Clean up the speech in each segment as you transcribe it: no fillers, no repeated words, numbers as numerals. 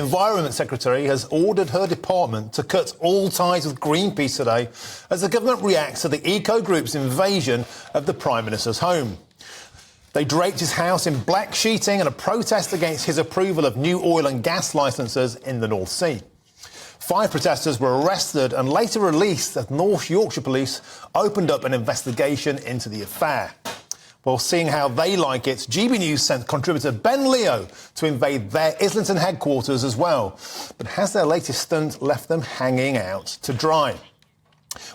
Environment Secretary has ordered her department to cut all ties with Greenpeace today as the government reacts to the eco-group's invasion of the Prime Minister's home. They draped his house in black sheeting in a protest against his approval of new oil and gas licences in the North Sea. 5 protesters were arrested and later released as North Yorkshire Police opened up an investigation into the affair. Well, seeing how they like it, GB News sent contributor Ben Leo to invade their Islington headquarters as well. But has their latest stunt left them hanging out to dry?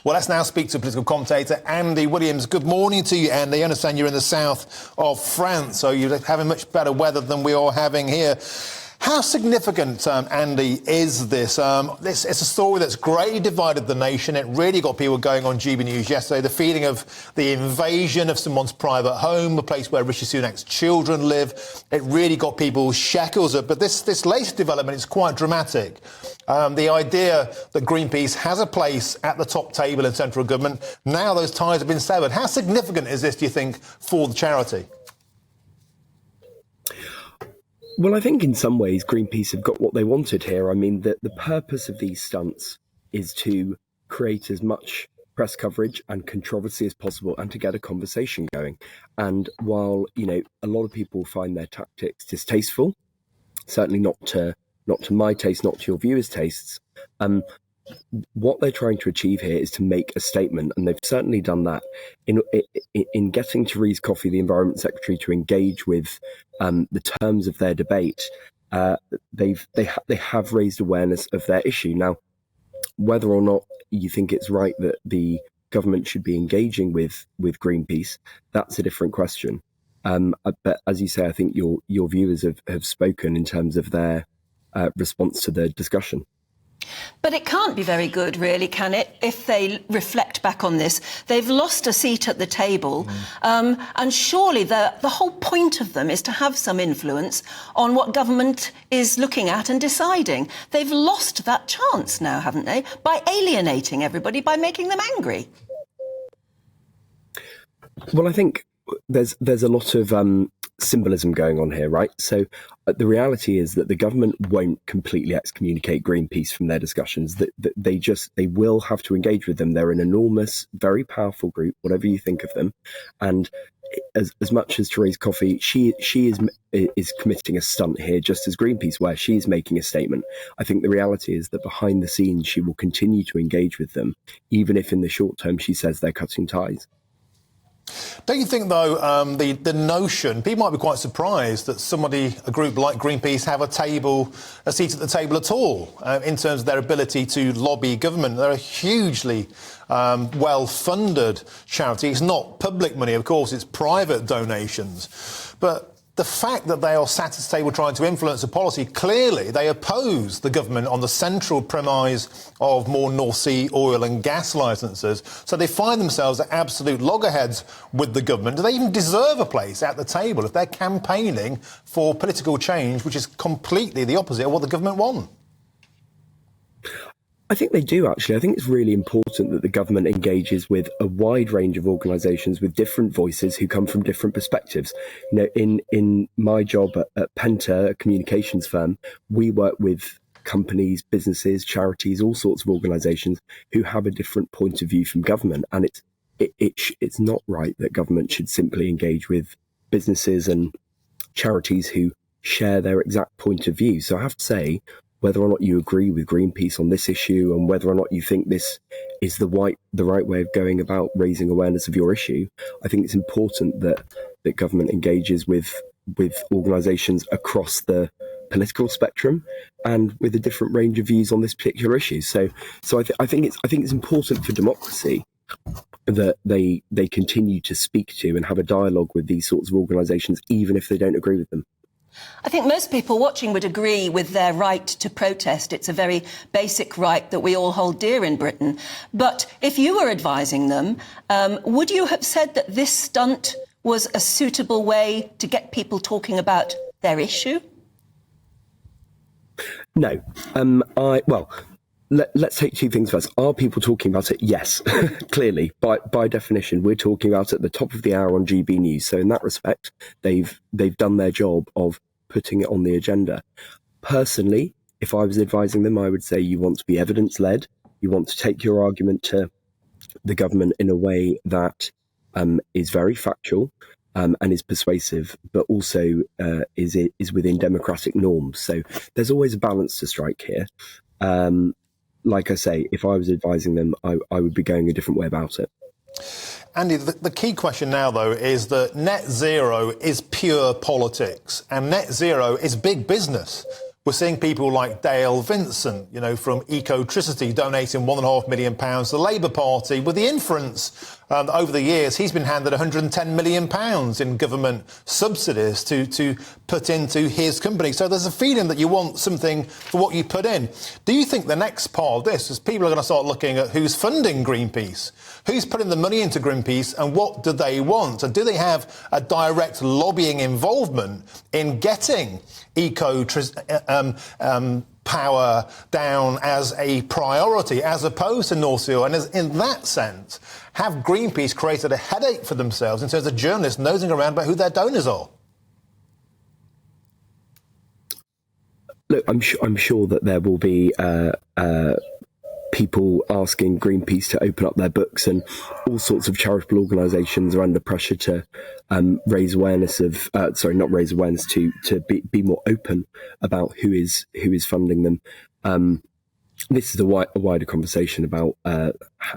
Well, let's now speak to political commentator Andy Williams. Good morning to you, Andy. I understand you're in the south of France, so you're having much better weather than we are having here. How significant, Andy, is this? It's a story that's greatly divided the nation. It really got people going on GB News yesterday. The feeling of the invasion of someone's private home, a place where Rishi Sunak's children live. It really got people's shackles up. But this latest development is quite dramatic. The idea that Greenpeace has a place at the top table in central government, now those ties have been severed. How significant is this, do you think, for the charity? Well, I think in some ways Greenpeace have got what they wanted here. I mean, the purpose of these stunts is to create as much press coverage and controversy as possible and to get a conversation going. And while, a lot of people find their tactics distasteful, certainly not to my taste, not to your viewers' tastes, what they're trying to achieve here is to make a statement, and they've certainly done that in getting Thérèse Coffey, the Environment Secretary, to engage with the terms of their debate. They have raised awareness of their issue. Now, whether or not you think it's right that the government should be engaging with Greenpeace, that's a different question. But as you say, I think your viewers have spoken in terms of their response to the discussion. But it can't be very good, really, can it, if they reflect back on this? They've lost a seat at the table, and surely the whole point of them is to have some influence on what government is looking at and deciding. They've lost that chance now, haven't they, by alienating everybody, by making them angry? Well, I think there's a lot of symbolism going on here, right? So the reality is that the government won't completely excommunicate Greenpeace from their discussions. That they will have to engage with them. They're an enormous, very powerful group, whatever you think of them. And as much as Thérèse Coffey, she is committing a stunt here, just as Greenpeace, where she's making a statement. I think the reality is that behind the scenes, she will continue to engage with them, even if in the short term she says they're cutting ties. Don't you think, though, the notion, people might be quite surprised that a group like Greenpeace have a seat at the table at all in terms of their ability to lobby government. They're a hugely well-funded charity. It's not public money, of course, it's private donations. But the fact that they are sat at the table trying to influence the policy, clearly they oppose the government on the central premise of more North Sea oil and gas licences. So they find themselves at absolute loggerheads with the government. Do they even deserve a place at the table if they're campaigning for political change, which is completely the opposite of what the government want? I think they do, actually. I think it's really important that the government engages with a wide range of organisations with different voices who come from different perspectives. In my job at Penta, a communications firm, we work with companies, businesses, charities, all sorts of organisations who have a different point of view from government. And it's not right that government should simply engage with businesses and charities who share their exact point of view. So I have to say, whether or not you agree with Greenpeace on this issue and whether or not you think this is the right way of going about raising awareness of your issue, I think it's important that government engages with organisations across the political spectrum and with a different range of views on this particular issue. So I think it's important for democracy that they continue to speak to and have a dialogue with these sorts of organisations, even if they don't agree with them. I think most people watching would agree with their right to protest. It's a very basic right that we all hold dear in Britain. But if you were advising them, would you have said that this stunt was a suitable way to get people talking about their issue? No. Let's take two things first. Are people talking about it? Yes, clearly. By definition, we're talking about it at the top of the hour on GB News. So in that respect, they've done their job of putting it on the agenda. Personally, if I was advising them, I would say you want to be evidence-led. You want to take your argument to the government in a way that is very factual and is persuasive, but also is within democratic norms. So there's always a balance to strike here. Like I say, if I was advising them, I would be going a different way about it. Andy, the key question now, though, is that net zero is pure politics and net zero is big business. We're seeing people like Dale Vincent, from Ecotricity, donating £1.5 million to the Labour Party, with the inference that over the years he's been handed £110 million in government subsidies to put into his company. So there's a feeling that you want something for what you put in. Do you think the next part of this is people are going to start looking at who's funding Greenpeace, who's putting the money into Greenpeace, and what do they want? And do they have a direct lobbying involvement in getting power down as a priority, as opposed to North Sea Oil? And in that sense, have Greenpeace created a headache for themselves in terms of journalists nosing around about who their donors are? Look, I'm sure that there will be people asking Greenpeace to open up their books, and all sorts of charitable organisations are under pressure to raise awareness of, to be more open about who is funding them. This is a wider conversation about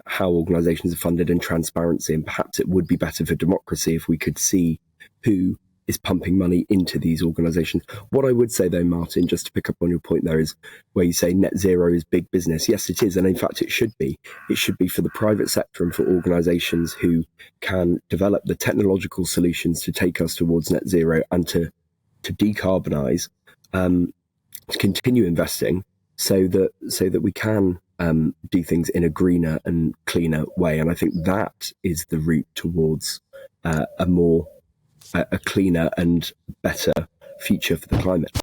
how organisations are funded and transparency, and perhaps it would be better for democracy if we could see who is pumping money into these organisations. What I would say, though, Martin, just to pick up on your point there, is where you say net zero is big business. Yes, it is. And in fact, it should be. It should be for the private sector and for organisations who can develop the technological solutions to take us towards net zero and to decarbonise, to continue investing so that we can do things in a greener and cleaner way. And I think that is the route towards a cleaner and better future for the climate.